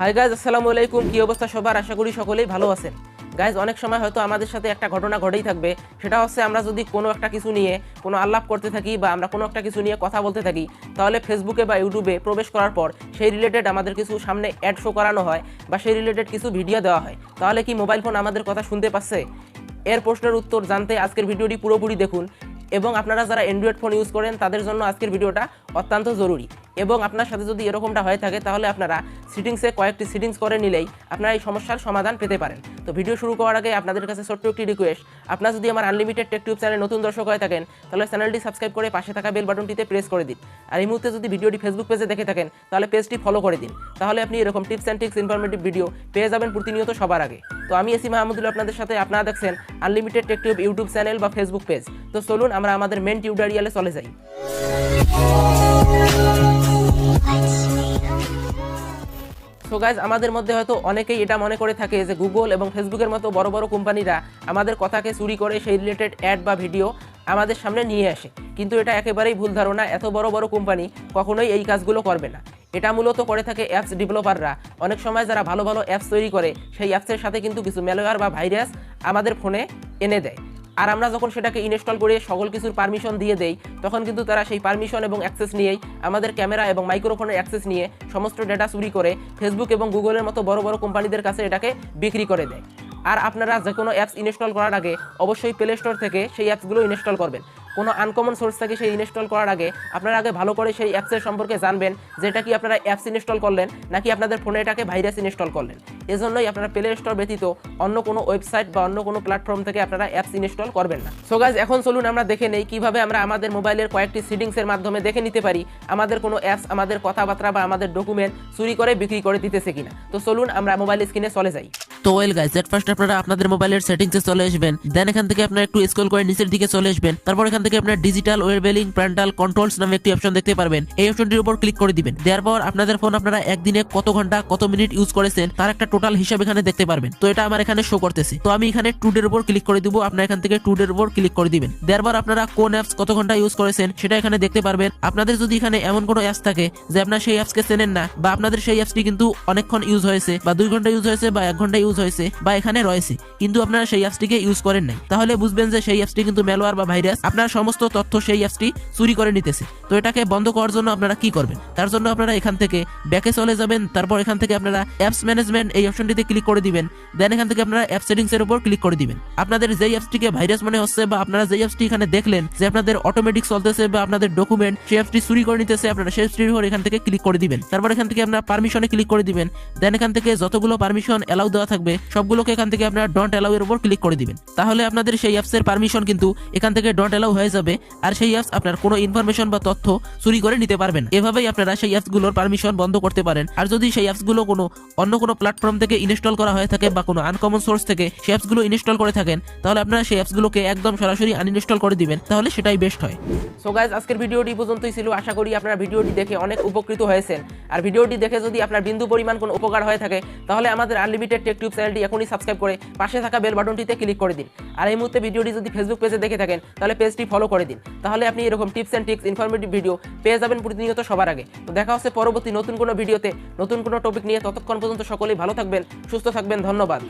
Hi guys, আসসালামু আলাইকুম। কি অবস্থা সবার? আশা করি সকলেই ভালো আছেন। গাইজ, অনেক সময় হয়তো আমাদের সাথে একটা ঘটনা ঘটেই থাকবে, সেটা হচ্ছে আমরা যদি কোনো একটা কিছু নিয়ে কোনো আলাপ করতে থাকি বা আমরা কোনো একটা কিছু নিয়ে কথা বলতে থাকি, তাহলে ফেসবুকে বা ইউটিউবে প্রবেশ করার পর সেই রিলেটেড আমাদের কিছু সামনে অ্যাড শো করানো হয় বা সেই রিলেটেড কিছু ভিডিও দেওয়া হয়। তাহলে কি মোবাইল ফোন আমাদের কথা শুনতে পাচ্ছে? এর প্রশ্নের উত্তর জানতে আজকের ভিডিওটি পুরোপুরি দেখুন। এবং আপনারা যারা অ্যান্ড্রয়েড ফোন ইউজ করেন তাদের জন্য আজকের ভিডিওটা অত্যন্ত জরুরি। এবং আপনার সাথে যদি এরকমটা হয়ে থাকে তাহলে আপনারা সেটিংসে কয়েকটি সেটিংস করে নিলেই আপনারা এই সমস্যার সমাধান পেতে পারেন। তো ভিডিও শুরু করার আগে আপনাদের কাছে ছোট্ট একটি রিকোয়েস্ট, আপনারা যদি আমার আনলিমিটেড টেক টিউব চ্যানেলে নতুন দর্শক হয়ে থাকেন তাহলে চ্যানেলটি সাবস্ক্রাইব করে পাশে থাকা বেল বাটনটিতে প্রেস করে দিন। আর এই মুহূর্তে যদি ভিডিওটি ফেসবুক পেজে দেখে থাকেন তাহলে পেজটি ফলো করে দিন। তাহলে আপনি এরকম tips and tricks informative video পেয়ে যাবেন প্রতিনিয়ত সবার আগে। তো আমি এসি মাহমুদুল আপনাদের সাথে, আপনারা দেখছেন Unlimited Tech Tube YouTube channel বা ফেসবুক পেজ। তো চলুন আমরা আমাদের মেন টিউটোরিয়ালে চলে যাই। সো গাইজ, আমাদের মধ্যে হয়তো অনেকেই এটা মনে করে থাকে যে গুগল এবং ফেসবুকের মতো বড় বড় কোম্পানিরা আমাদের কথাকে চুরি করে সেই রিলেটেড অ্যাড বা ভিডিও আমাদের সামনে নিয়ে আসে। কিন্তু এটা একেবারেই ভুল ধারণা। এত বড় বড় কোম্পানি কখনোই এই কাজগুলো করবে না। এটা মূলত করে থাকে অ্যাপস ডেভেলপাররা। অনেক সময় যারা ভালো ভালো অ্যাপস তৈরি করে সেই অ্যাপসের সাথে কিন্তু কিছু ম্যালওয়্যার বা ভাইরাস আমাদের ফোনে এনে দেয়। আর আমরা যখন সেটাকে ইনস্টল করে সকল কিছুর পারমিশন দিয়ে দেই, তখন কিন্তু তারা সেই পারমিশন এবং অ্যাক্সেস নিয়েই আমাদের ক্যামেরা এবং মাইক্রোফোনের অ্যাক্সেস নিয়ে সমস্ত ডেটা চুরি করে ফেসবুক এবং গুগলের মতো বড় বড় কোম্পানিদের কাছে এটাকে বিক্রি করে দেয়। আর আপনারা যে কোনো অ্যাপস ইনস্টল করার আগে অবশ্যই প্লে স্টোর থেকে সেই অ্যাপসগুলো ইনস্টল করবেন। কোনো আনকমন সোর্স থেকে সেই ইনস্টল করার আগে আপনারা আগে ভালো করে সেই অ্যাপসের সম্পর্কে জানবেন, যেটা কি আপনারা অ্যাপস ইনস্টল করলেন নাকি আপনাদের ফোনে এটাকে ভাইরাস ইনস্টল করলেন। এজন্যই আপনারা প্লে স্টোর ব্যতীত অন্য কোনো ওয়েবসাইট বা অন্য কোনো প্ল্যাটফর্ম থেকে আপনারা অ্যাপস ইনস্টল করবেন না। সো গাইজ, এখন চলুন আমরা দেখে নেই কিভাবে আমরা আমাদের মোবাইলের কয়েকটি সেটিংসের মাধ্যমে দেখে নিতে পারি আমাদের কোনো অ্যাপস আমাদের কথাবার্তা বা আমাদের ডকুমেন্ট চুরি করে বিক্রি করে দিতেছে কিনা। তো চলুন আমরা মোবাইল স্ক্রিনে চলে যাই। তো ওয়েল গাইস, এট ফার্স্ট আপনারা আপনাদের মোবাইলের সেটিংসে চলে আসবেন। দেন এখান থেকে আপনারা একটু স্ক্রল করে নিচের দিকে চলে আসবেন। তারপর এখান থেকে আপনারা ডিজিটাল ওয়েলবেলিং প্যারেন্টাল কন্ট্রোলস নামে একটি অপশন দেখতে পারবেন। এই অপশনটির উপর ক্লিক করে দিবেন। দেওয়ার পর আপনাদের ফোন আপনারা একদিনে কত ঘন্টা কত মিনিট ইউজ করেছেন তার একটা টোটাল হিসাব এখানে দেখতে পারবেন। তো এটা আমার এখানে শো করতেছে। তো আমি এখানে টুডের উপর ক্লিক করে দিব। আপনারা এখান থেকে টুডের উপর ক্লিক করে দিবেন। দেওয়ার পর আপনারা কোন অ্যাপস কত ঘন্টা ইউজ করেছেন সেটা এখানে দেখতে পারবেন। আপনাদের যদি এখানে এমন কোনো অ্যাপস থাকে যে আপনারা সেই অ্যাপসকে চেনেন না, বা আপনাদের সেই অ্যাপসটি কিন্তু অনেকক্ষণ ইউজ হয়েছে, বা 2 ঘন্টা ইউজ হয়েছে, বা 1 ঘন্টা ইউজ হয়েছে, বা এখানে রয়েছে কিন্তু আপনারা সেই অ্যাপসটিকে ইউজ করেন নাই, তাহলে বুঝবেন যে সেই অ্যাপসটি কিন্তু ম্যালওয়্যার বা ভাইরাস আপনার সমস্ত তথ্য সেই অ্যাপসটি চুরি করে নিতেছে। তো এটাকে বন্ধ করার জন্য আপনারা কি করবেন? তার জন্য আপনারা এখান থেকে ব্যাকে চলে যাবেন। তারপর এখান থেকে আপনারা অ্যাপস ম্যানেজমেন্ট এই অপশনটিতে ক্লিক করে দিবেন। দেন এখান থেকে আপনারা অ্যাপ সেটিংস এর উপর ক্লিক করে দিবেন। আপনাদের যেই অ্যাপসটিকে ভাইরাস মনে হচ্ছে বা আপনারা যেই অ্যাপসটি এখানে দেখলেন যে আপনাদের অটোমেটিক চলতেছে বা আপনাদের ডকুমেন্ট সেই অ্যাপসটি চুরি করে নিতেছে, আপনারা সেই অ্যাপসটির উপর এখান থেকে ক্লিক করে দিবেন। তারপর এখান থেকে আপনারা পারমিশনে ক্লিক করে দিবেন। দেন এখান থেকে যতগুলো পারমিশন এলাউ দেওয়া থাকবে সবগুলোকে এখান থেকে আপনারা ডন্ট এলাউ এর উপর ক্লিক করে দিবেন। তাহলে আপনাদের সেই অ্যাপসের পারমিশন কিন্তু এখান থেকে ডন্ট এলাউ হয়ে যাবে, আর সেই অ্যাপস আপনার কোনো ইনফরমেশন বা তথ্য চুরি করে নিতে পারবেন। এভাবেই আপনারা সেই অ্যাপসগুলোর পারমিশন বন্ধ করতে পারেন। আর যদি সেই অ্যাপসগুলো কোনো অন্য কোনো প্ল্যাটফর্ম থেকে ইনস্টল করা হয়ে থাকে বা কোনো আনকমন সোর্স থেকে সেই অ্যাপসগুলো ইনস্টল করে থাকেন, তাহলে আপনারা সেই অ্যাপসগুলোকে একদম সরাসরি আনইনস্টল করে দিবেন, তাহলে সেটাই বেস্ট হয়। সো গাইজ, আজকের ভিডিওটি পর্যন্তই ছিল। আশা করি আপনারা ভিডিওটি দেখে অনেক উপকৃত হয়েছেন। আর ভিডিওটি দেখে যদি আপনার বিন্দু পরিমাণ কোনো উপকার হয়ে থাকে তাহলে আমাদের আনলিমিটেড টেক টিউব চ্যানেলটি এখনই সাবস্ক্রাইব করে পাশে থাকা বেল বাটনটিতে ক্লিক করে দিন। আর এই মুহূর্তে ভিডিওটি যদি ফেসবুক পেজে দেখে থাকেন তাহলে পেজটি ফলো করে দিন। তাহলে আপনি এরকম tips and tricks informative video পেয়ে যাবেন প্রতিনিয়ত সবার আগে। তো দেখা হচ্ছে পরবর্তী নতুন কোনো ভিডিওতে নতুন কোনো টপিক নিয়ে। ততক্ষণ পর্যন্ত সকলেই ভালো থাকবেন, সুস্থ থাকবেন। ধন্যবাদ।